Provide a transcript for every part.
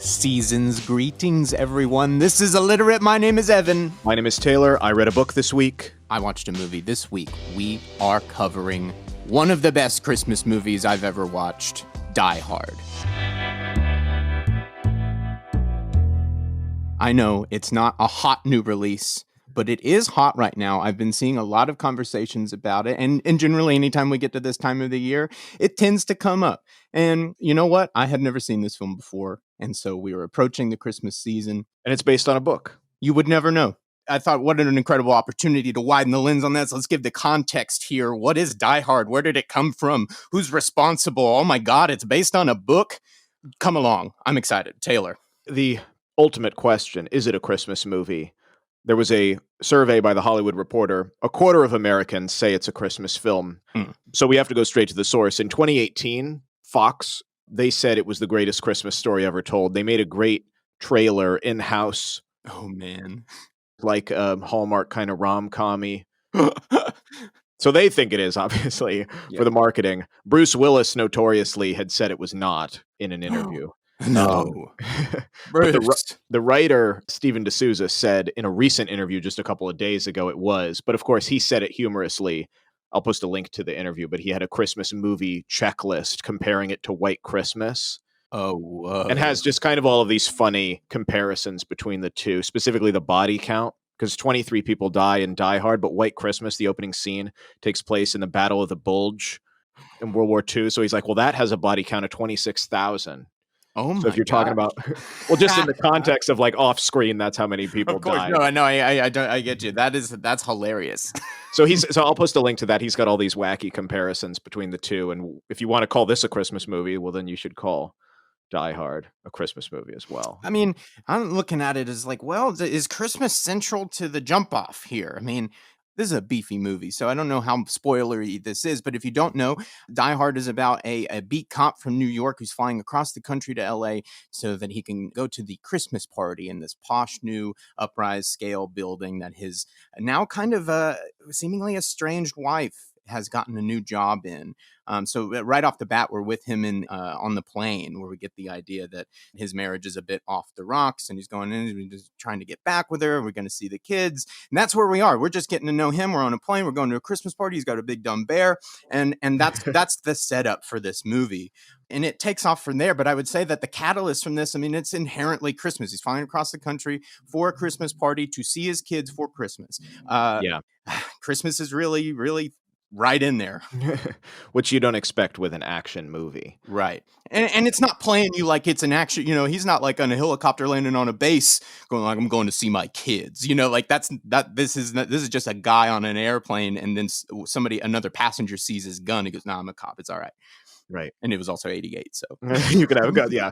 Season's greetings, everyone. This is Illiterate. My name is Evan. My name is Taylor. I read a book this week. I watched a movie this week. We are covering one of the best Christmas movies I've ever watched, Die Hard. I know it's not a hot new release, but it is hot right now. I've been seeing a lot of conversations about it, and generally anytime we get to this time of the year, it tends to come up. And you know what? I had never seen this film before, and so we were approaching the Christmas season. And it's based on a book. You would never know. I thought, what an incredible opportunity to widen the lens on this. Let's give the context here. What is Die Hard? Where did it come from? Who's responsible? Oh my God, it's based on a book. Come along. I'm excited. Taylor. The ultimate question, is it a Christmas movie? There was a survey by The Hollywood Reporter. A quarter of Americans say it's a Christmas film. So we have to go straight to the source. In 2018, Fox, they said it was the greatest Christmas story ever told. They made a great trailer in-house. Oh, man. Like a Hallmark kind of rom-com-y. So they think it is, obviously, for the marketing. Bruce Willis notoriously had said it was not in an interview. No. The writer, Steven DSouza, said in a recent interview just a couple of days ago it was. But of course, he said it humorously. I'll post a link to the interview, but he had a Christmas movie checklist comparing it to White Christmas. And has just kind of all of these funny comparisons between the two, specifically the body count, because 23 people die in Die Hard, but White Christmas, the opening scene, takes place in the Battle of the Bulge in World War II. So he's like, well, that has a body count of 26,000. Oh my! So if you're talking about, well, just in the context of like off screen, that's how many people died. No, I get you. That's hilarious. So I'll post a link to that. He's got all these wacky comparisons between the two. And if you want to call this a Christmas movie, well, then you should call Die Hard a Christmas movie as well. I mean, I'm looking at it as like, well, is Christmas central to the jump off here? I mean, this is a beefy movie, so I don't know how spoilery this is, but if you don't know, Die Hard is about a beat cop from New York who's flying across the country to LA so that he can go to the Christmas party in this posh new uprise scale building that his now kind of seemingly estranged wife has gotten a new job in. So right off the bat, we're with him on the plane where we get the idea that his marriage is a bit off the rocks and he's going in and just trying to get back with her. We're going to see the kids. And that's where we are. We're just getting to know him. We're on a plane. We're going to a Christmas party. He's got a big dumb bear. And that's the setup for this movie. And it takes off from there. But I would say that the catalyst from this, I mean, it's inherently Christmas. He's flying across the country for a Christmas party to see his kids for Christmas. Christmas is really, really right in there. Which you don't expect with an action movie. Right. And it's not playing you like it's an action, he's not like on a helicopter landing on a base going like, I'm going to see my kids, like this is just a guy on an airplane. And then another passenger sees his gun. He goes, no, I'm a cop. It's all right. Right. And it was also 88. So you could have a gun. Yeah.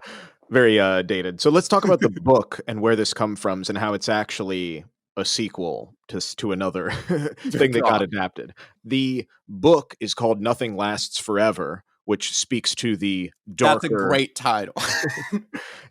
Very dated. So let's talk about the book and where this comes from and how it's actually a sequel to another thing that got adapted. The book is called Nothing Lasts Forever, which speaks to the darker... That's a great title. It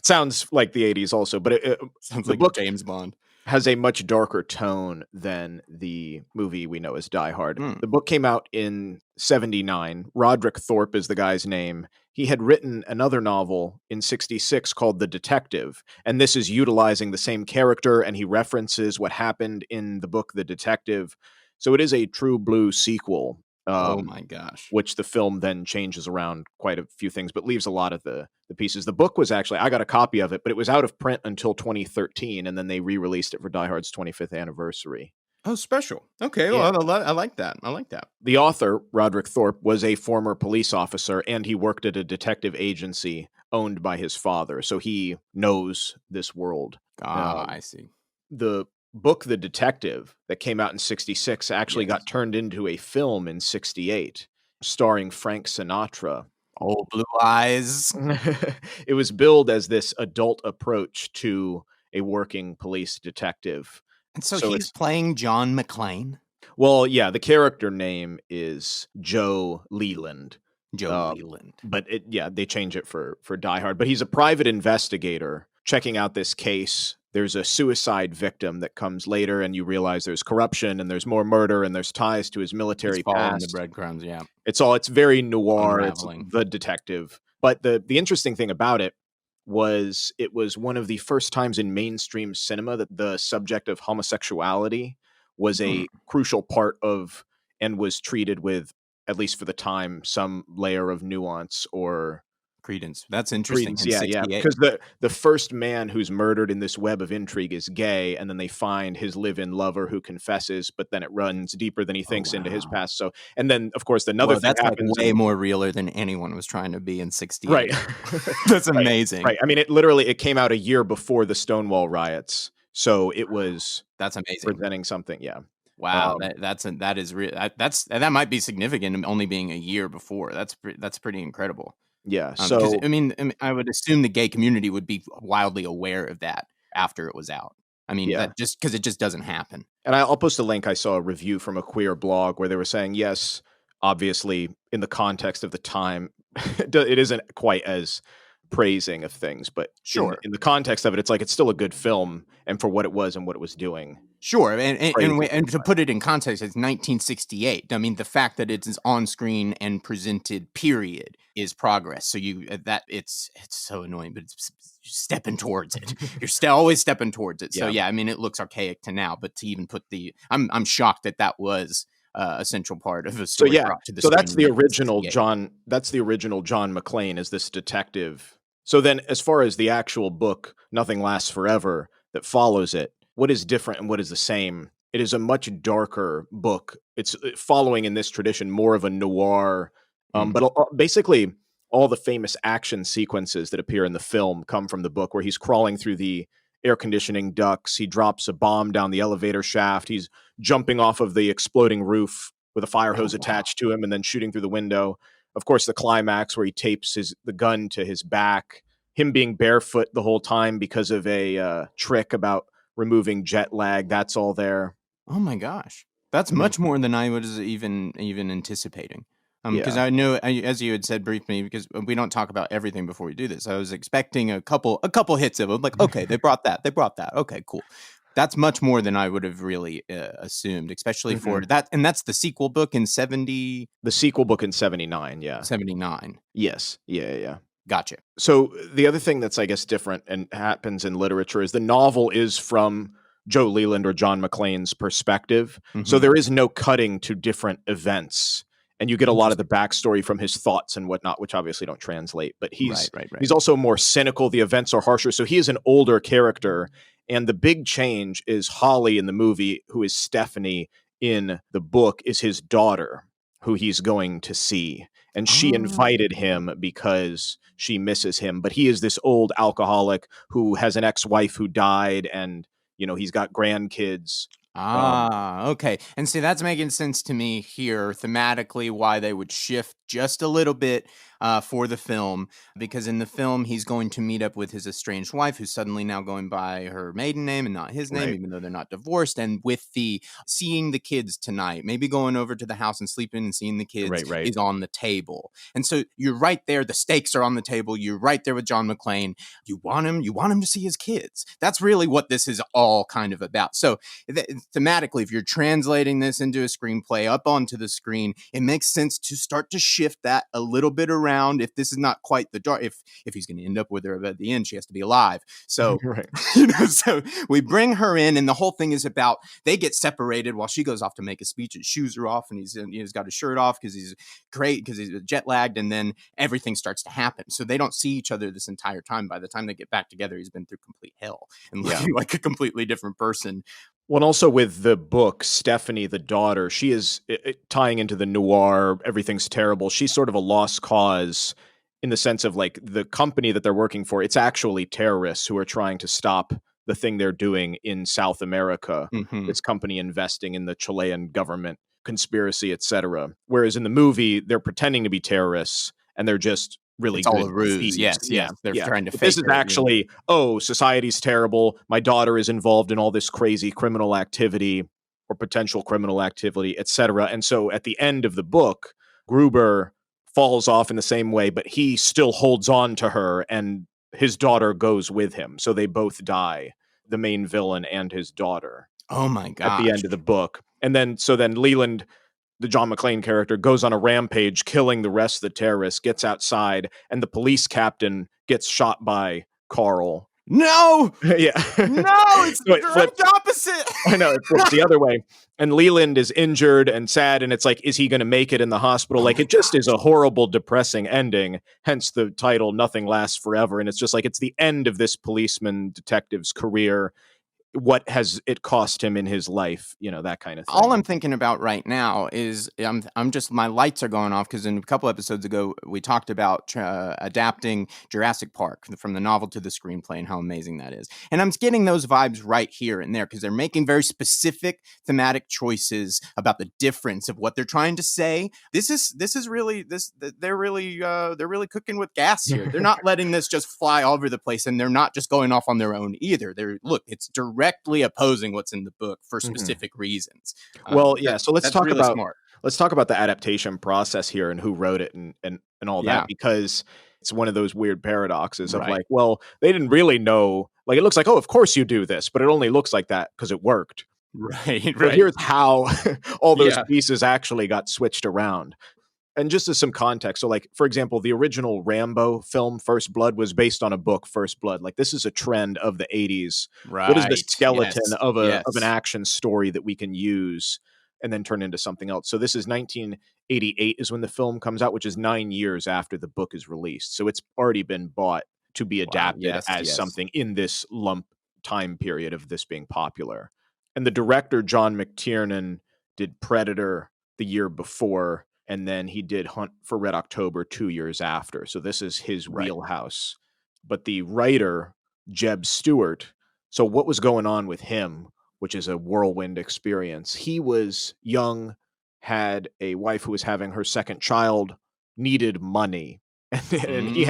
sounds like the 80s also, but it sounds like book James Bond. Has a much darker tone than the movie we know as Die Hard. The book came out in 1979. Roderick Thorp is the guy's name. He had written another novel in 1966 called The Detective, and this is utilizing the same character, and he references what happened in the book The Detective. So it is a true blue sequel. Oh my gosh. Which the film then changes around quite a few things, but leaves a lot of the pieces. The book was actually, I got a copy of it, but it was out of print until 2013, and then they re-released it for Die Hard's 25th anniversary. Oh, special. Okay, well, I like that. The author, Roderick Thorp, was a former police officer, and he worked at a detective agency owned by his father, so he knows this world. I see. The book The Detective that came out in 1966 actually got turned into a film in 1968 starring Frank Sinatra. Oh, blue eyes. It was billed as this adult approach to a working police detective. And so he's playing John McClane? Well, yeah, the character name is Joe Leland. Leland. But they change it for Die Hard. But he's a private investigator checking out this case. There's a suicide victim that comes later, and you realize there's corruption, and there's more murder, and there's ties to his military past. The breadcrumbs, yeah. It's very noir. Unraveling. It's the detective. But the interesting thing about it, was it was one of the first times in mainstream cinema that the subject of homosexuality was Hmm. a crucial part of and was treated with, at least for the time, some layer of nuance or Credence. That's interesting. credence. In Yeah, '68. because the first man who's murdered in this web of intrigue is gay, and then they find his live-in lover who confesses, but then it runs deeper than he Oh, thinks into his wow. past. So, and then of course another Whoa, thing that's like happens, way and more realer than anyone was trying to be in right, '68. That's right, amazing. right. I mean, it came out a year before the Stonewall riots, so it was That's amazing. presenting something. Yeah. Wow, Um, that is real. That might be significant, only being a year before. That's pretty incredible. yeah. Because So I would assume the gay community would be wildly aware of that after it was out. I mean, yeah. that just because it just doesn't happen. And I'll post a link. I saw a review from a queer blog where they were saying, yes, obviously, in the context of the time, it isn't quite as praising of things, but Sure. in the context of it, it's like it's still a good film, and for what it was and what it was doing, Sure, and and praise and, is we, and to justified. put it in context, it's 1968. I mean, the fact that it's on screen and presented, period, is progress. So you that it's so annoying, but it's stepping towards it. You're still always stepping towards it. So Yeah. yeah, I mean, it looks archaic to now, but to even put I'm shocked that was a central part of a So story yeah, brought to the so screen that's in the original 1968. John. That's the original John McClane as this detective. So then, as far as the actual book, Nothing Lasts Forever, that follows it, what is different and what is the same? It is a much darker book. It's following in this tradition more of a noir, but Mhm. basically all the famous action sequences that appear in the film come from the book, where he's crawling through the air conditioning ducts, he drops a bomb down the elevator shaft, he's jumping off of the exploding roof with a fire Oh hose wow. attached to him and then shooting through the window. Of course, the climax where he tapes the gun to his back, him being barefoot the whole time because of a trick about removing jet lag. That's all there. Oh my gosh. That's Mhm. much more than I was even anticipating. Because Yeah. I know, as you had said briefly, because we don't talk about everything before we do this. I was expecting a couple hits of it. Like, okay, they brought that, they brought that. Okay, cool. That's much more than I would have really assumed, especially for Mhm. that. And that's the sequel book in 70 The sequel book in 79. Yeah. 79. Yes. Yeah. Gotcha. So the other thing that's, I guess, different and happens in literature is the novel is from Joe Leland or John McClane's perspective. So Hmm. there is no cutting to different events. And you get a lot of the Interesting. backstory from his thoughts and whatnot, which obviously don't translate. But Right, he's right, right. he's also more cynical. The events are harsher. So he is an older character. And the big change is Holly in the movie, who is Stephanie in the book, is his daughter, who he's going to see. And she Oh. invited him because she misses him. But he is this old alcoholic who has an ex-wife who died, and he's got grandkids. Okay. And see, that's making sense to me here thematically why they would shift just a little bit for the film. Because in the film, he's going to meet up with his estranged wife, who's suddenly now going by her maiden name and not his name, Right, even though they're not divorced. And with the seeing the kids tonight, maybe going over to the house and sleeping and seeing the kids right. is on the table. And so you're right there. The stakes are on the table. You're right there with John McClane. You want him to see his kids. That's really what this is all kind of about. So thematically, if you're translating this into a screenplay up onto the screen, it makes sense to start to shift that a little bit around. If this is not quite the dark, if he's going to end up with her at the end, she has to be alive. So Right. so we bring her in, and the whole thing is about they get separated while she goes off to make a speech. His shoes are off, and he's got his shirt off because he's great because he's jet lagged, and then everything starts to happen. So they don't see each other this entire time. By the time they get back together, he's been through complete hell and Yeah. looking like a completely different person. Well, and also with the book, Stephanie, the daughter, she is tying into the noir. Everything's terrible. She's sort of a lost cause in the sense of like the company that they're working for. It's actually terrorists who are trying to stop the thing they're doing in South America. Hmm. This company investing in the Chilean government conspiracy, etc. Whereas in the movie, they're pretending to be terrorists and they're just really It's all good a ruse. thieves. Yes, Yeah, yes. They're yeah. trying to But this fake is her. actually, oh, society's terrible. My daughter is involved in all this crazy criminal activity or potential criminal activity, etc. And so at the end of the book, Gruber falls off in the same way, but he still holds on to her and his daughter goes with him. So they both die, the main villain and his daughter, Oh my at the gosh. end of the book. And then Leland, the John McClane character, goes on a rampage, killing the rest of the terrorists, gets outside, and the police captain gets shot by Carl. No! Yeah. No, it's So the it flips. direct opposite. I know, it flips the other way. And Leland is injured and sad, and it's like, is he going to make it in the hospital? Oh Like, my it just gosh. is a horrible, depressing ending, hence the title, Nothing Lasts Forever. And it's just like, it's the end of this policeman detective's career. What has it cost him in his life? You know, that kind of All thing. I'm thinking about right now is I'm just my lights are going off because in a couple episodes ago we talked about adapting Jurassic Park from the novel to the screenplay and how amazing that is. And I'm getting those vibes right here and there because they're making very specific thematic choices about the difference of what they're trying to say. This is really they're really cooking with gas here. They're not letting this just fly all over the place, and they're not just going off on their own either. It's directly opposing what's in the book for specific reasons. Well, yeah. So let's That's talk really about smart. the adaptation process here and who wrote it and all Yeah. that, because it's one of those weird paradoxes of Right. like, well, they didn't really know. Like, it looks like, oh, of course you do this, but it only looks like that because it worked. Right. But Right. here's how all those Yeah. pieces actually got switched around. And just as some context, so like, for example, the original Rambo film, First Blood, was based on a book, First Blood. Like, this is a trend of the 80s. What is the Right. skeleton Yes. of an Yes. action story that we can use and then turn into something else? So this is 1988 is when the film comes out, which is 9 years after the book is released. So it's already been bought to be Wow. adapted Yes. as Yes. something in this lump time period of this being popular. And the director, John McTiernan, did Predator the year before, and then he did Hunt for Red October 2 years after. So this is his Right. wheelhouse. But the writer, Jeb Stewart, so what was going on with him, which is a whirlwind experience? He was young, had a wife who was having her second child, needed money. And he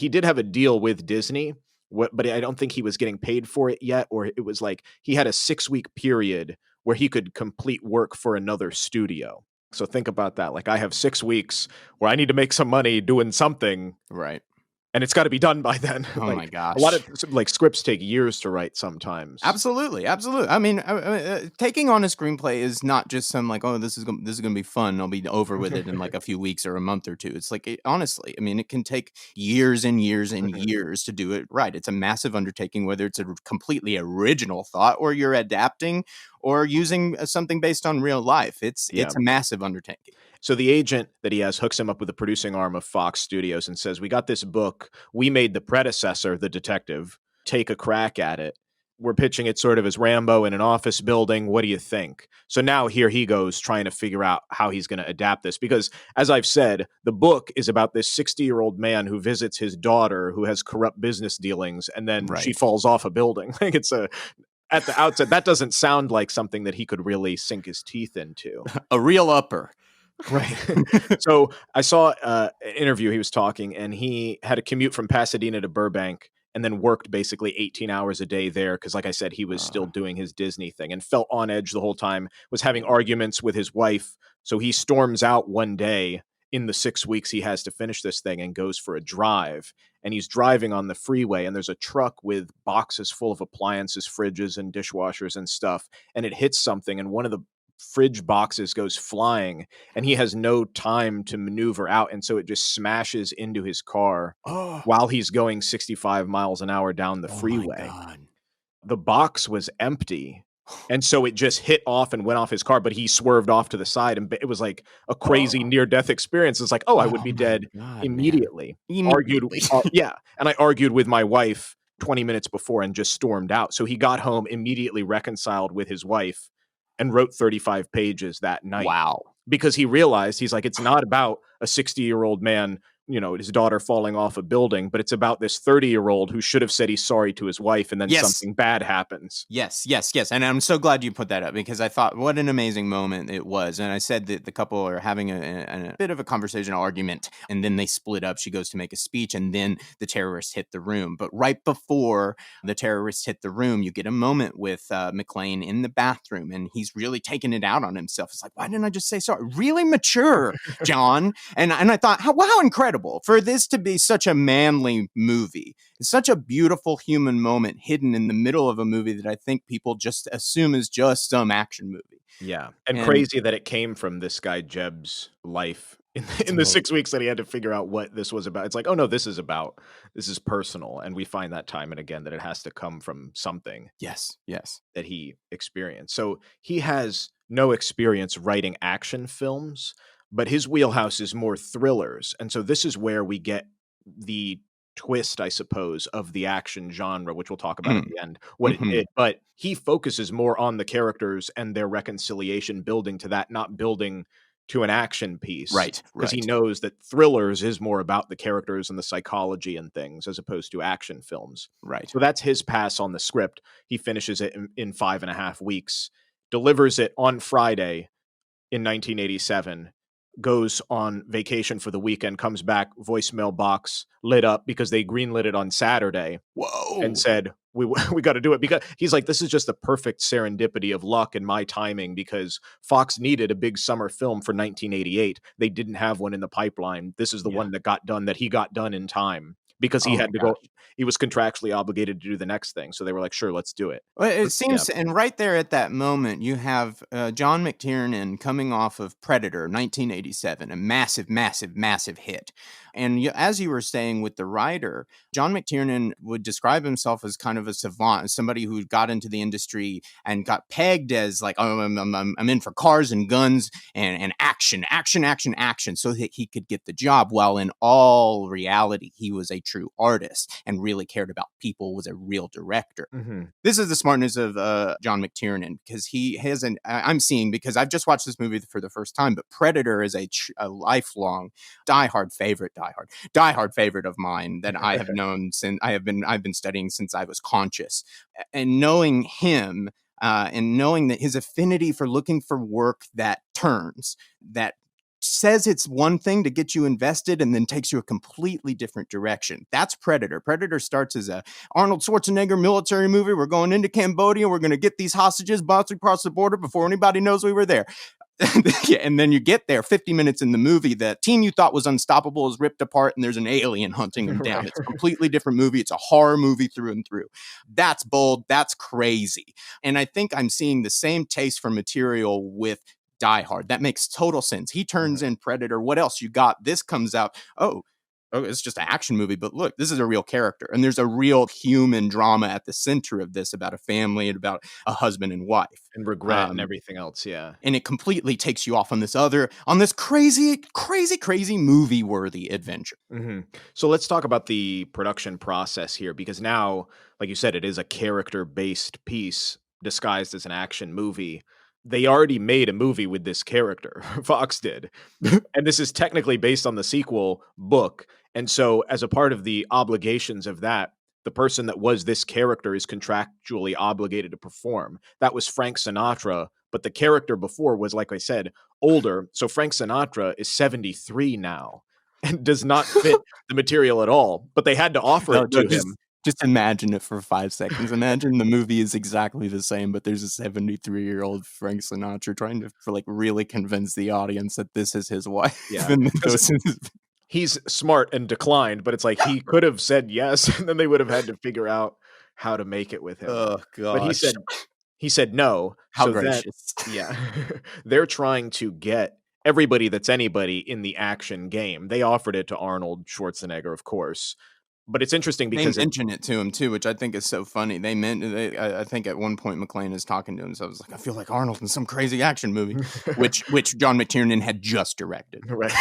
did have a deal with Disney, but I don't think he was getting paid for it yet, or it was like he had a 6-week period where he could complete work for another studio. So think about that. Like, I have 6 weeks where I need to make some money doing something, Right. and it's got to be done by then. Oh Like, my gosh. a lot of like scripts take years to write sometimes. Absolutely, absolutely. I mean, taking on a screenplay is not just some like, oh, this is going to be fun. I'll be over with it in like a few weeks or a month or two. It's like, honestly, I mean, it can take years and years and years to do it right. It's a massive undertaking, whether it's a completely original thought or you're adapting or using something based on real life. It's a massive undertaking. So the agent that he has hooks him up with the producing arm of Fox Studios and says, we got this book. We made the predecessor, The Detective. Take a crack at it. We're pitching it sort of as Rambo in an office building. What do you think? So now here he goes trying to figure out how he's going to adapt this. Because as I've said, the book is about this 60-year-old man who visits his daughter who has corrupt business dealings, and then she falls off a building. Like, it's at the outset, that doesn't sound like something that he could really sink his teeth into. A real upper. Right. So I saw an interview, he was talking, and he had a commute from Pasadena to Burbank and then worked basically 18 hours a day there because, like I said, he was still doing his Disney thing and felt on edge the whole time, was having arguments with his wife. So he storms out one day in the 6 weeks he has to finish this thing and goes for a drive. And he's driving on the freeway, and there's a truck with boxes full of appliances, fridges and dishwashers and stuff, and it hits something, and one of the fridge boxes goes flying, and he has no time to maneuver out, and so it just smashes into his car while he's going 65 miles an hour down the freeway. My God. The box was empty, and so it just hit off and went off his car, but he swerved off to the side, and it was like a crazy near-death experience. It's like, I would be dead immediately. Immediately. And I argued with my wife 20 minutes before and just stormed out. So he got home, immediately reconciled with his wife, and wrote 35 pages that night. Wow. Because he realized, he's like, it's not about a 60-year-old man, his daughter falling off a building, but it's about this 30-year-old who should have said he's sorry to his wife, and then something bad happens. Yes. And I'm so glad you put that up, because I thought what an amazing moment it was. And I said that the couple are having a bit of a conversational argument, and then they split up. She goes to make a speech, and then the terrorists hit the room. But right before the terrorists hit the room, you get a moment with McClane in the bathroom, and he's really taking it out on himself. It's like, why didn't I just say sorry? Really mature, John. And I thought, how incredible for this to be such a manly movie. It's such a beautiful human moment hidden in the middle of a movie that I think people just assume is just some action movie. Yeah. And crazy that it came from this guy Jeb's life in the 6 weeks that he had to figure out what this was about. It's like, "Oh, no, this is personal," and we find that time and again that it has to come from something Yes, yes. that he experienced. So, he has no experience writing action films, but his wheelhouse is more thrillers, and so this is where we get the twist, I suppose, of the action genre, which we'll talk about at Mm, the end, what it mhm. did, but he focuses more on the characters and their reconciliation, building to that, not building to an action piece, Right, because he right, knows that thrillers is more about the characters and the psychology and things as opposed to action films. right. So that's his pass on the script. He finishes it in 5.5 weeks, delivers it on Friday in 1987, goes on vacation for the weekend, comes back, voicemail box lit up because they greenlit it on Saturday and Whoa! said, we got to do it, because he's like, this is just the perfect serendipity of luck and my timing, because Fox needed a big summer film for 1988. They didn't have one in the pipeline. This is the Yeah. one that got done, that he got done in time, because he Oh my had to go. gosh. He was contractually obligated to do the next thing. So they were like, sure, let's do it. Well, it But yeah. seems, and right there at that moment, you have John McTiernan coming off of Predator, 1987, a massive, massive, massive hit. And as you were saying with the writer, John McTiernan would describe himself as kind of a savant, somebody who got into the industry and got pegged as like, oh, I'm in for cars and guns and action, action, action, action, so that he could get the job. While in all reality, he was a true artist and really cared about people, was a real director. Mhm. This is the smartness of John McTiernan, because he has an. I'm seeing, because I've just watched this movie for the first time, but Predator is a lifelong, diehard favorite of mine that I have known since I've been studying since I was conscious, and knowing him. And knowing that his affinity for looking for work that turns, that says it's one thing to get you invested and then takes you a completely different direction. That's Predator. Predator starts as a Arnold Schwarzenegger military movie. We're going into Cambodia. We're going to get these hostages bounced across the border before anybody knows we were there. Yeah, and then you get there 50 minutes in the movie, the team you thought was unstoppable is ripped apart and there's an alien hunting them down. Right. It's a completely different movie. It's a horror movie through and through. That's bold. That's crazy. And I think I'm seeing the same taste for material with Die Hard. That makes total sense. He turns in Predator. What else you got? This comes out. Oh, it's just an action movie, but look, this is a real character. And there's a real human drama at the center of this, about a family and about a husband and wife. And regret and everything else, yeah. And it completely takes you off on this crazy, crazy, crazy movie worthy adventure. Mhm. So let's talk about the production process here, because now, like you said, it is a character-based piece disguised as an action movie. They already made a movie with this character, Fox did, and this is technically based on the sequel book, and so as a part of the obligations of that, the person that was this character is contractually obligated to perform. That was Frank Sinatra, but the character before was, like I said, older, so Frank Sinatra is 73 now and does not fit the material at all, but they had to offer No, it no, to him. just imagine it for 5 seconds. Imagine the movie is exactly the same, but there's a 73-year-old Frank Sinatra trying to like really convince the audience that this is his wife. Yeah, And that 'cause this is he's smart and declined, but it's like he could have said yes, and then they would have had to figure out how to make it with him. oh But he gosh. said no, How so that gracious. yeah, they're trying to get everybody that's anybody in the action game. They offered it to Arnold Schwarzenegger, of course, but it's interesting They because it mention it to him too, which I think is so funny. I think at one point McClane is talking to him, so I was like, I feel like Arnold in some crazy action movie, which John McTiernan had just directed. right.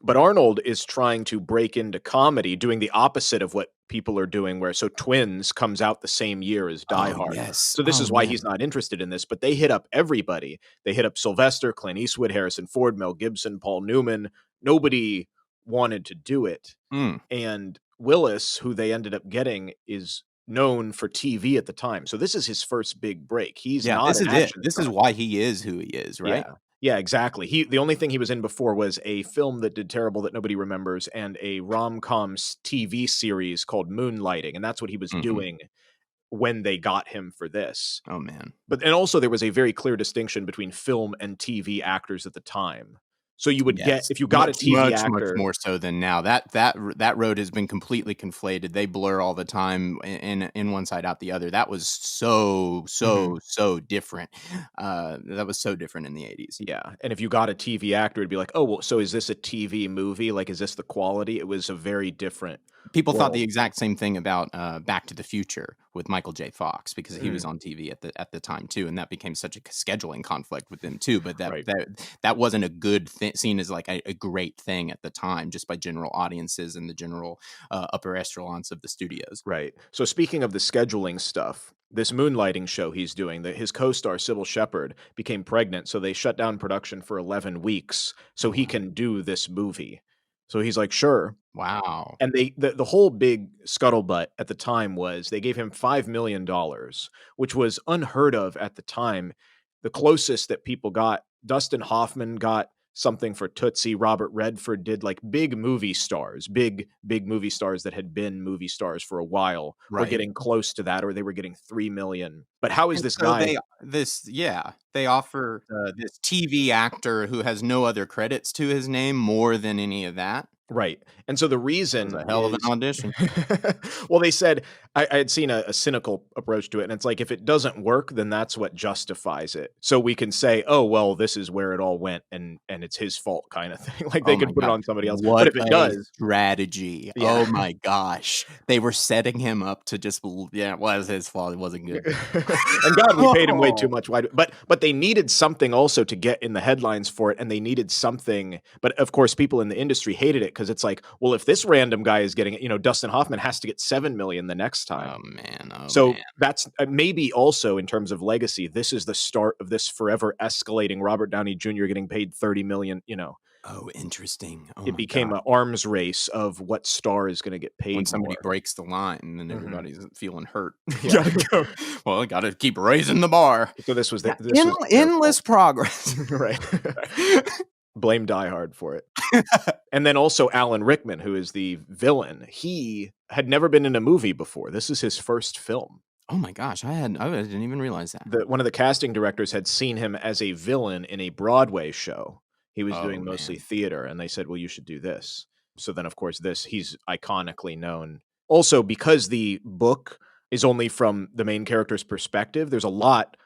But Arnold is trying to break into comedy, doing the opposite of what people are doing, where so Twins comes out the same year as Die Oh Hard. yes. So this Oh is why he's man. not interested in this, but they hit up everybody. They hit up Sylvester, Clint Eastwood, Harrison Ford, Mel Gibson, Paul Newman. Nobody wanted to do it. Mm. And Willis, who they ended up getting, is known for TV at the time. So this is his first big break. He's Yeah, not this an is it. action This is star. why he is who he is, right? Yeah. Yeah, exactly. The only thing he was in before was a film that did terrible that nobody remembers, and a rom-com TV series called Moonlighting, and that's what he was Mhm. doing when they got him for this. Oh man. But and also there was a very clear distinction between film and TV actors at the time. So you would get, Yes, if you got a much, TV much, much actor. more so than now. That road has been completely conflated. They blur all the time in one side out the other. That was so, Mhm. so, so different. That was so different in the 80s. Yeah, and if you got a TV actor, it'd be like, "Oh, well, so is this a TV movie? Like, is this the quality?" It was a very different People thought the world. exact same thing about Back to the Future with Michael J. Fox because he was Mm, on TV at the time too, and that became such a scheduling conflict with them too. But right. that wasn't a good thing, seen as like a great thing at the time, just by general audiences and the general upper echelons of the studios. Right. So speaking of the scheduling stuff, this moonlighting show he's doing, that his co-star Sybil Shepherd became pregnant, so they shut down production for 11 weeks so Oh he wow! can do this movie. So he's like, "Sure." Wow! And the whole big scuttlebutt at the time was they gave him $5 million, which was unheard of at the time. The closest that people got, Dustin Hoffman got something for Tootsie. Robert Redford did, like, big movie stars, big movie stars that had been movie stars for a while were Right. getting close to that, or they were getting 3 million. But how is And this so guy? they offer this TV actor who has no other credits to his name more than any of that. Right, and so the That was reason a hell of an is audition. well, they said I had seen a cynical approach to it, and it's like, if it doesn't work, then that's what justifies it. So we can say, "Oh, well, this is where it all went, and it's his fault," kinda thing, like, they Oh my could put it god. on somebody else, but What if it a does. strategy. Yeah. Oh my gosh. They were setting him up to just yeah, it was his fault. It wasn't good. And God, we paid him way too Oh. much. Why? But they needed something also to get in the headlines for it, and they needed something. But of course, people in the industry hated it because it's like, well, if this random guy is getting it, Dustin Hoffman has to get 7 million the next time. Oh man. Oh So man. that's maybe also in terms of legacy. This is the start of this forever escalating. Robert Downey Jr. getting paid 30 million. Oh, interesting. Oh It my became god. an arms race of what star is going to get When paid somebody more. breaks the line, then Mhm. everybody's feeling hurt. Yeah. Gotta go. Well, gotta keep raising the bar. So this was Yeah, this was their fault. endless progress. Right. Blame Die Hard for it. And then also Alan Rickman, who is the villain. He had never been in a movie before. This is his first film. Oh my gosh, I didn't even realize that. One of the casting directors had seen him as a villain in a Broadway show. He was Oh doing mostly man. theater, and they said, "Well, you should do this." So then, of course, he's iconically known. Also, because the book is only from the main character's perspective, there's a lot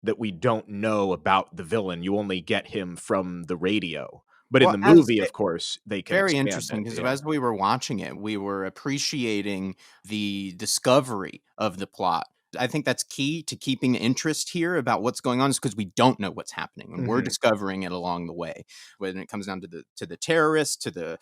that we don't know about the villain. You only get him from the radio. But in Well, the as movie, of course, they can very expand interesting it. because Yeah. as we were watching it, we were appreciating the discovery of the plot. I think that's key to keeping interest here about what's going on is because we don't know what's happening and we're Mhm. discovering it along the way. When it comes down to the terrorists, to the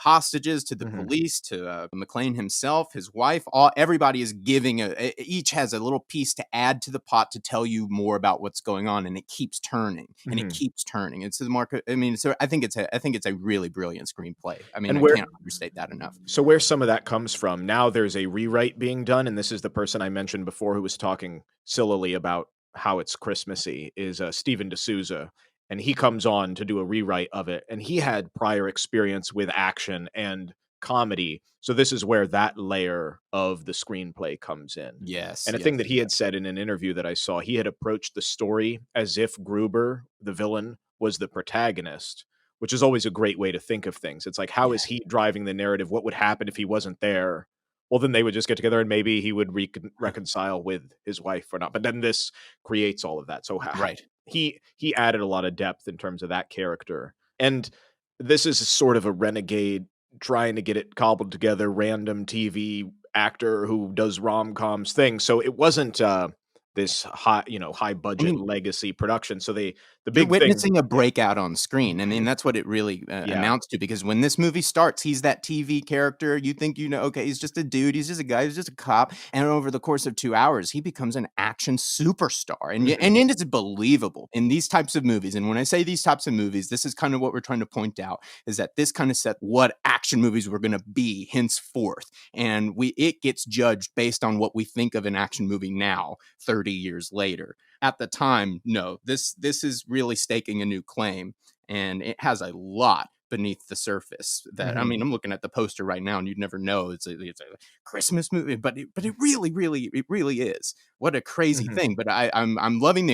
hostages, to the Mhm. police, to McLean himself, his wife, all everybody is giving each has a little piece to add to the pot to tell you more about what's going on, and it keeps turning and it Mhm. keeps turning. It's the market. I mean, so I think it's a really brilliant screenplay. I mean, And I where can't understate that enough. So where some of that comes from, now there's a rewrite being done, and this is the person I mentioned before who was talking sillily about how it's Christmassy, is Stephen DeSouza, and he comes on to do a rewrite of it, and he had prior experience with action and comedy, so this is where that layer of the screenplay comes in. Yes, And a yes, thing that he had said in an interview that I saw, he had approached the story as if Gruber, the villain, was the protagonist, which is always a great way to think of things. It's like, how yeah, is he driving the narrative? What would happen if he wasn't there? Well, then they would just get together and maybe he would reconcile with his wife or not. But then this creates all of that. So right. he added a lot of depth in terms of that character. And this is sort of a renegade trying to get it cobbled together, random TV actor who does rom-coms thing. So it wasn't this high I budget mean, legacy production. So the you're big thing. witnessing a breakout on screen. I mean, that's what it really Yeah. amounts to because when this movie starts, he's that TV character. You think, okay, he's just a dude. He's just a guy. He's just a cop. And over the course of 2 hours, he becomes an action superstar. Mhm. And it is believable in these types of movies. And when I say these types of movies, this is kind of what we're trying to point out is that this kind of set what action movies were going to be henceforth. And it gets judged based on what we think of an action movie now, 30 years later. At the time, no, this is really staking a new claim, and it has a lot beneath the surface. That I Mhm. mean, I'm looking at the poster right now, and you'd never know it's a Christmas movie, but it really is. What a crazy Mhm. thing! But I'm loving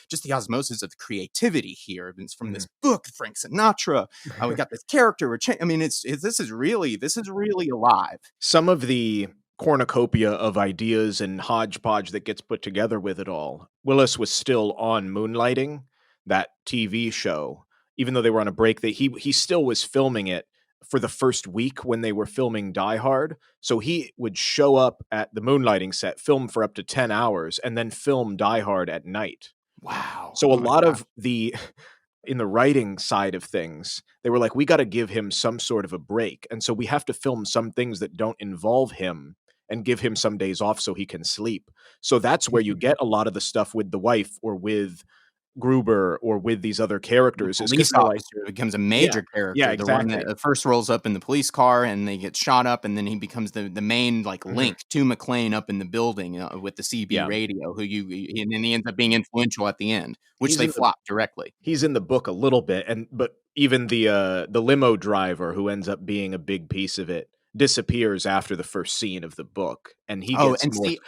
just the osmosis of the creativity here. It's from Mhm. this book, Frank Sinatra. We got this character. I mean, this is really alive. Some of the cornucopia of ideas and hodgepodge that gets put together with it all. Willis was still on Moonlighting, that TV show, even though they were on a break. That he still was filming it for the first week when they were filming Die Hard. So he would show up at the Moonlighting set, film for up to 10 hours, and then film Die Hard at night. Wow! So a Oh my lot god! of the in the writing side of things, they were like, we got to give him some sort of a break. And so we have to film some things that don't involve him and give him some days off so he can sleep. So that's where you get a lot of the stuff with the wife or with Gruber or with these other The characters is because police they're like, officer becomes a yeah, major yeah, character, the one exactly. that first rolls up in the police car and they get shot up, and then he becomes the main, like, Mhm. link to McClane up in the building, with the CB Yeah. radio, who and then he ends up being influential at the end, which He's they in the flop directly. he's in the book a little bit, and but even the limo driver who ends up being a big piece of it disappears after the first scene of the book, and he Oh, gets and more. see,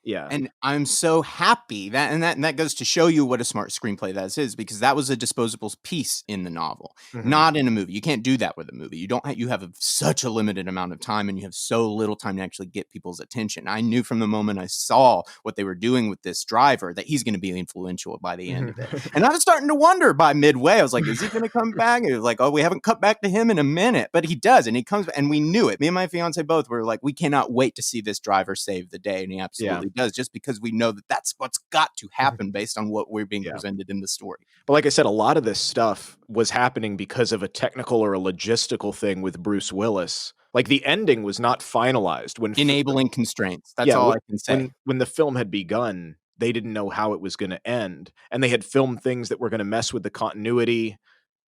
Yeah. and I'm so happy that goes to show you what a smart screenplay that is, because that was a disposable piece in the novel, Mhm. not in a movie. You can't do that with a movie. You have such a limited amount of time, and you have so little time to actually get people's attention. I knew from the moment I saw what they were doing with this driver that he's going to be influential by the end Mhm. of it. And I was starting to wonder by midway. I was like, is he going to come back? And it was like, oh, we haven't cut back to him in a minute, but he does, and he comes, and we knew it. Me and my fiance both were like, we cannot wait to see this driver save the day, and he Yeah. absolutely does, just because we know that that's what's got to Mhm. happen based on what we're being Yeah. presented in the story. But like I said, a lot of this stuff was happening because of a technical or a logistical thing with Bruce Willis. Like, the ending was not finalized when Enabling constraints. That's yeah, all I can say. when the film had begun, they didn't know how it was gonna end, and they had filmed things that were gonna mess with the continuity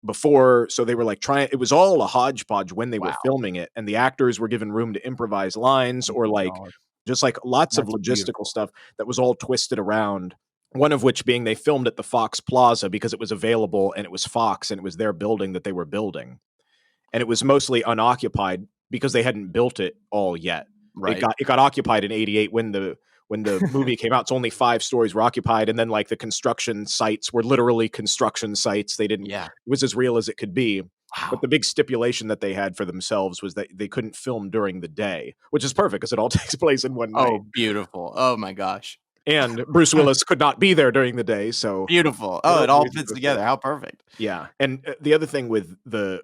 before, so they were, like, trying it was all a hodgepodge when they were Wow. filming it, and the actors were given room to improvise lines Oh or, my like, god. just, like, lots of That's logistical beautiful. stuff that was all twisted around, one of which being they filmed at the Fox Plaza because it was available, and it was Fox, and it was their building that they were building, and it was mostly unoccupied because they hadn't built it all yet. Right. It got occupied in '88 when the movie came out. It's only 5 stories were occupied, and then, like, the construction sites were literally construction sites. They didn't Yeah. it was as real as it could be. But Wow. the big stipulation that they had for themselves was that they couldn't film during the day, which is perfect because it all takes place in one Oh, night. beautiful. Oh my gosh. And Bruce Willis could not be there during the day, so Beautiful. it Oh, all it all plays fits into effect. together. How perfect. Yeah, and, the other thing with the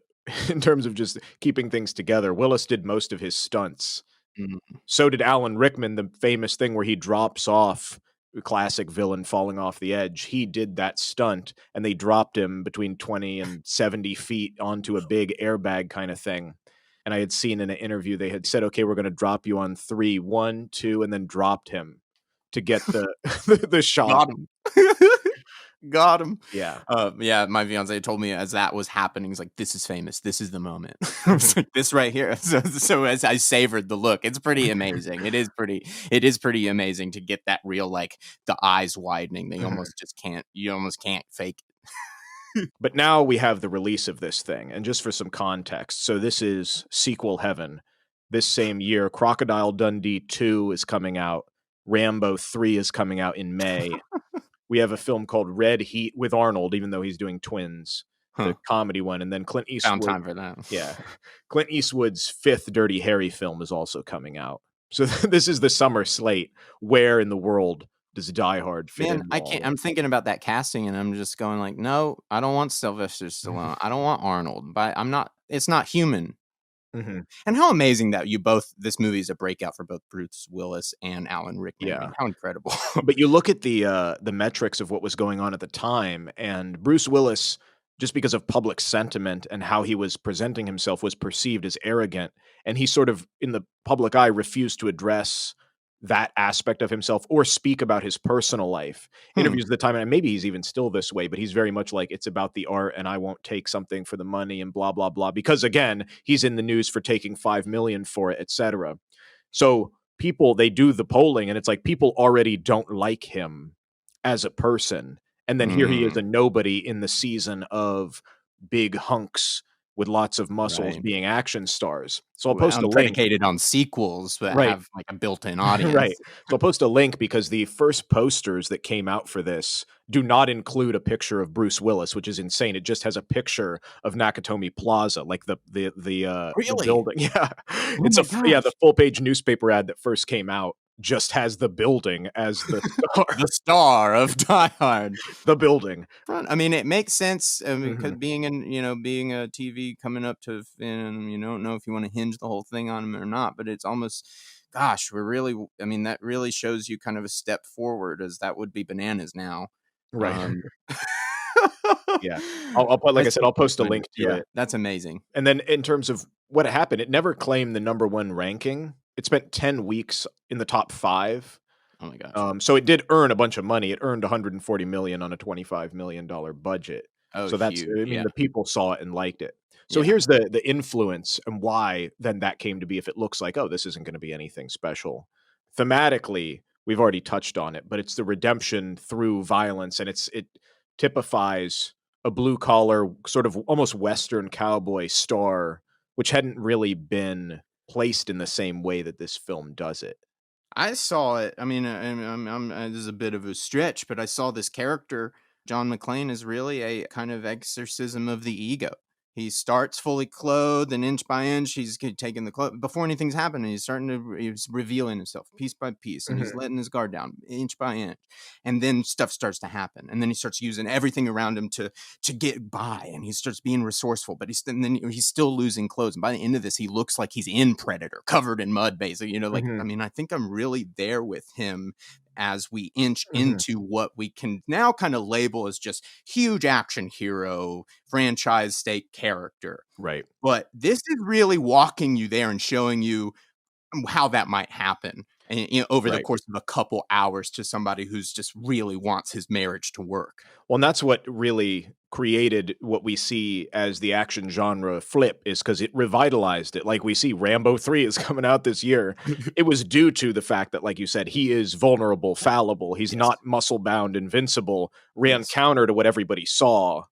in terms of just keeping things together, Willis did most of his stunts. Mm. So did Alan Rickman, the famous thing where he drops off, the classic villain falling off the edge. He did that stunt, and they dropped him between 20 and 70 feet onto a big airbag kinda thing. And I had seen in an interview, they had said, "Okay, we're gonna drop you on 3, 1, 2," and then dropped him to get the the shot. Got him. Got him. Yeah. Yeah, my fiance told me as that was happening, he's like, "This is famous. This is the moment." I was like, "This right here." So as I savored the look, it's pretty amazing. It is pretty amazing to get that real, like, the eyes widening. Mhm. You almost can't fake it. But now we have the release of this thing, and just for some context, so this is sequel heaven. This same year, Crocodile Dundee 2 is coming out. Rambo 3 is coming out in May. We have a film called Red Heat with Arnold, even though he's doing Twins, the Huh. comedy one, and then Clint Found Eastwood. time for that. Yeah. Clint Eastwood's 5th Dirty Harry film is also coming out. So this is the summer slate. Where in the world does Die Hard fit Man, into I all can't. of I'm it? thinking about that casting, and I'm just going like, no, I don't want Sylvester Stallone. I don't want Arnold. But I'm not. It's not human. Mhm. And how amazing that you both. This movie is a breakout for both Bruce Willis and Alan Rickman. I Yeah. mean, how incredible. But you look at the metrics of what was going on at the time, and Bruce Willis, just because of public sentiment and how he was presenting himself, was perceived as arrogant, and he sort of, in the public eye, refused to address that aspect of himself or speak about his personal life. Hmm. Interviews at the time, and maybe he's even still this way, but he's very much like, it's about the art, and I won't take something for the money, and blah blah blah. Because again, he's in the news for taking 5 million for it, etc. So people, they do the polling, and it's like people already don't like him as a person, and then here he is, Mm. a nobody in the season of big hunks with lots of muscles Right. being action stars. So I'll post Well, a link. predicated on sequels that Right. have, like, a built-in Right. audience. So I'll post a link because the first posters that came out for this do not include a picture of Bruce Willis, which is insane. It just has a picture of Nakatomi Plaza, like the Really? building. Yeah. Oh my The gosh. full page newspaper ad that first came out just has the building as the star. The star of Die Hard. The building. Fun. I mean, it makes sense. I mean, 'cause Mhm. being a TV coming up to, and you don't know if you want to hinge the whole thing on him or not, but it's almost, gosh, I mean, that really shows you kind of a step forward, as that would be bananas now. Right. Um, Yeah. I'll put, like I I said, still I'll can't post a find it. link to Yeah, it. that's amazing. And then in terms of what happened, it never claimed the number 1 ranking. It spent 10 weeks in the top 5. Oh my gosh. So it did earn a bunch of money. It earned 140 million on a $25 million budget. Oh, So that's, huge. I mean, Yeah. the people saw it and liked it. So Yeah. here's the influence and why then that came to be, if it looks like, oh, this isn't going to be anything special. Thematically, we've already touched on it, but it's the redemption through violence, and it typifies a blue collar, sort of almost Western cowboy star, which hadn't really been placed in the same way that this film does it. I saw it. I mean, this is a bit of a stretch, but I saw this character. John McClane is really a kind of exorcism of the ego. He starts fully clothed, and inch by inch, taking the clothes before anything's happening. He's revealing himself piece by piece, and he's Mhm. letting his guard down inch by inch. And then stuff starts to happen, and then he starts using everything around him to get by, and he starts being resourceful. But he's still losing clothes, and by the end of this, he looks like he's in Predator, covered in mud, basically. Like, I Mhm. mean, I think I'm really there with him as we inch Mhm. into what we can now kind of label as just huge action hero, franchise state character. Right. But this is really walking you there and showing you how that might happen, and, over the Right. course of a couple hours, to somebody who's just really wants his marriage to work. Well, and that's what really created what we see as the action genre flip, is because it revitalized it. Like we see Rambo 3 is coming out this year. It was due to the fact that, like you said, he is vulnerable, fallible. He's Yes. not muscle bound, invincible, ran Yes. counter to what everybody saw.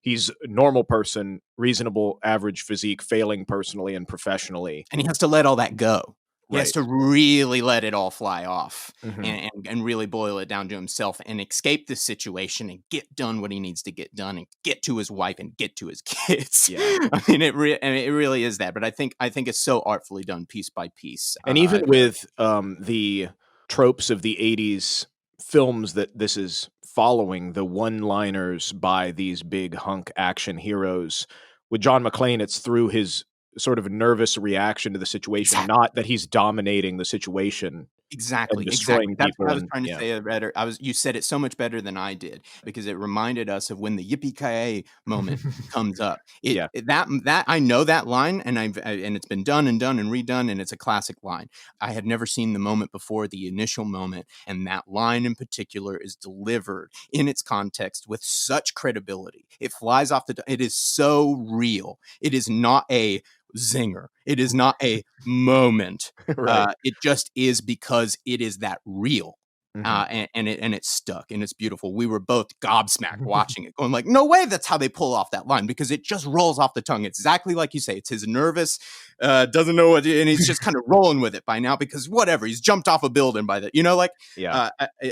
He's a normal person, reasonable, average physique, failing personally and professionally. And he has to let all that go. He has Right. to really let it all fly off, Mhm. and really boil it down to himself, and escape the situation, and get done what he needs to get done, and get to his wife, and get to his kids. Yeah. I mean, it really is that, but I think it's so artfully done piece by piece. And even with the tropes of the 80s films that this is following, the one-liners by these big hunk action heroes, with John McClane, it's through his sort of nervous reaction to the situation, Exactly. not that he's dominating the situation and Exactly, exactly. destroying That's what people. I was And trying to yeah, say better. You said it so much better than I did, because it reminded us of when the yippee-ki-yay moment comes up. yeah, That I know that line, and and it's been done and done and redone, and it's a classic line. I had never seen the moment before, the initial moment, and that line in particular is delivered in its context with such credibility. It flies off it is so real. It is not a zinger. It is not a moment. right. It just is, because it is that real. Mhm. And it stuck, and it's beautiful. We were both gobsmacked watching it, going like, "No way! That's how they pull off that line," because it just rolls off the tongue. It's exactly like you say. It's his nervous, doesn't know what, and he's just kind of rolling with it by now, because whatever, he's jumped off a building by the, like. Yeah.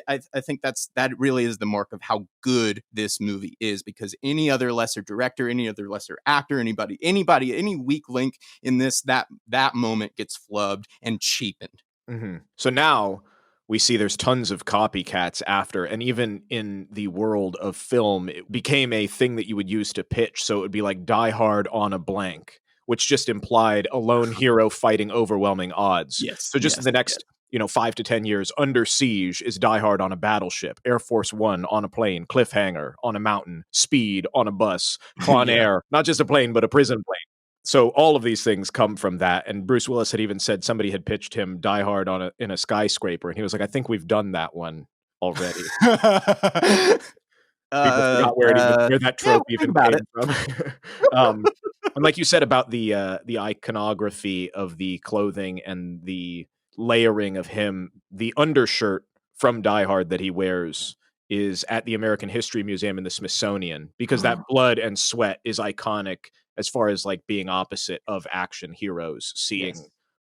I think that really is the mark of how good this movie is, because any other lesser director, any other lesser actor, any weak link in this, that moment gets flubbed and cheapened. Mhm. So now we see there's tons of copycats after, and even in the world of film, it became a thing that you would use to pitch. So it would be like Die Hard on a blank, which just implied a lone hero fighting overwhelming odds. Yes, So just in yes, the yes. next, 5 to 10 years, Under Siege is Die Hard on a battleship, Air Force One on a plane, Cliffhanger on a mountain, Speed on a bus, Con Yeah. Air, not just a plane, but a prison plane. So all of these things come from that, and Bruce Willis had even said somebody had pitched him Die Hard in a skyscraper, and he was like, "I think we've done that one already." People forgot where that Yeah, trope we'll think even about came it. from. Um, and like you said about the iconography of the clothing and the layering of him, the undershirt from Die Hard that he wears is at the American History Museum in the Smithsonian, because that blood and sweat is iconic as far as like being opposite of action heroes, seeing.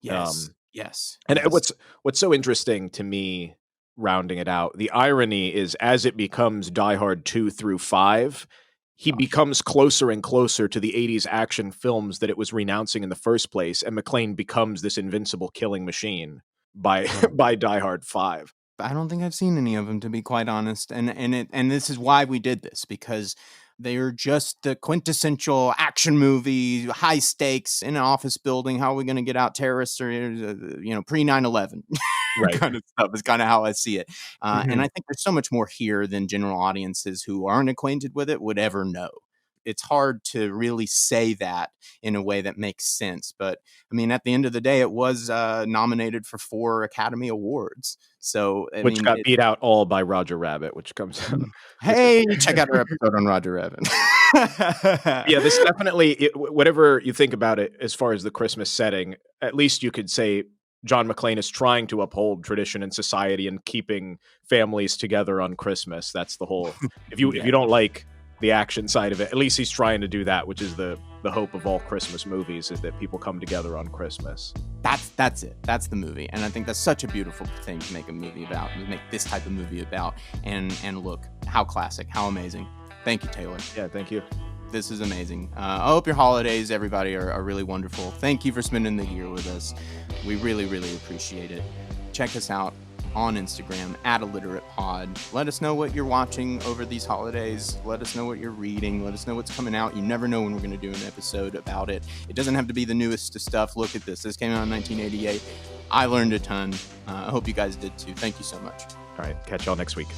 Yes. Yes. And Yes. what's so interesting to me, rounding it out, the irony is as it becomes Die Hard 2 through 5, he becomes closer and closer to the 80s action films that it was renouncing in the first place, and McClane becomes this invincible killing machine by by Die Hard 5. I don't think I've seen any of them, to be quite honest. And this is why we did this, because they are just the quintessential action movie, high stakes in an office building. How are we going to get out terrorists or, pre 9/11 Right. kind of stuff is kind of how I see it. And I think there's so much more here than general audiences who aren't acquainted with it would ever know. It's hard to really say that in a way that makes sense. But I mean, at the end of the day, it was nominated for 4 Academy Awards. So, Which got beat out all by Roger Rabbit, which comes out. Hey, check out our episode on Roger Rabbit. Yeah, this definitely, whatever you think about it as far as the Christmas setting, at least you could say John McClane is trying to uphold tradition in society and keeping families together on Christmas. That's the whole, if you don't like the action side of it, at least he's trying to do that, which is the hope of all Christmas movies, is that people come together on Christmas. That's it. That's the movie. And I think that's such a beautiful thing to make a movie about, to make this type of movie about. And look, how classic, how amazing. Thank you, Taylor. Yeah, thank you. This is amazing. I hope your holidays, everybody, are really wonderful. Thank you for spending the year with us. We really, really appreciate it. Check us out on Instagram at ILLITERATEPod. Let us know what you're watching over these holidays. Let us know what you're reading. Let us know what's coming out. You never know when we're going to do an episode about it. It doesn't have to be the newest stuff. Look at this. This came out in 1988. I learned a ton. I hope you guys did too. Thank you so much. All right. Catch y'all next week.